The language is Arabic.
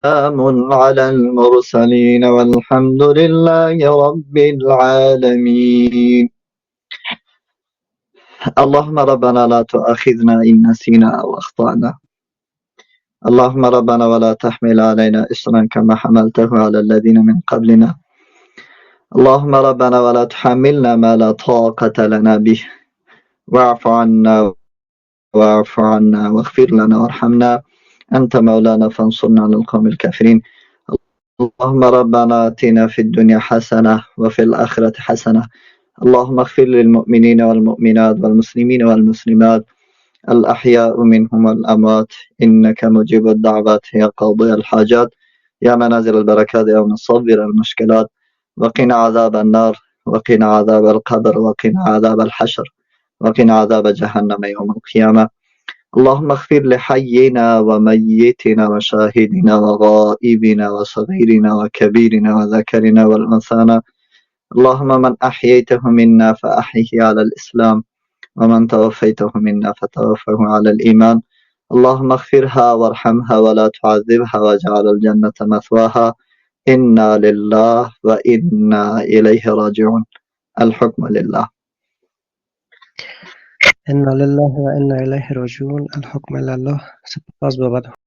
سلام على المرسلين والحمد لله رب العالمين. اللهم ربنا لا تؤاخذنا إن نسينا أو أخطأنا. اللهم ربنا ولا تحمل علينا إصرا كما حملته على الذين من قبلنا. اللهم ربنا ولا تحملنا ما لا طاقة لنا به. واعف عنا واغفر لنا وارحمنا. أنت مولانا فانصرنا على القوم الكافرين. اللهم ربنا آتنا في الدنيا حسنة وفي الآخرة حسنة. اللهم اغفر للمؤمنين والمؤمنات والمسلمين والمسلمات الأحياء منهم والأموات إنك مجيب الدعوات يا قاضي الحاجات يا منازل البركات يا مصبر المشكلات. وقنا عذاب النار وقنا عذاب القبر وقنا عذاب الحشر وقنا عذاب جهنم يوم القيامة. اللهم اغفر لحينا وميتنا وشاهدنا وغائبنا وصغيرنا وكبيرنا وذكرنا والأنثانا. اللهم من أحييته منا فأحيه على الإسلام ومن توفيته منا فتوفه على الإيمان. اللهم اغفرها وارحمها ولا تعذبها واجعل الجنة مثواها. إنا لله وإنا إليه راجعون. الحكم لله. إنا لله و inna ilayhi raji'un. الحكم لله. سپاس بابا.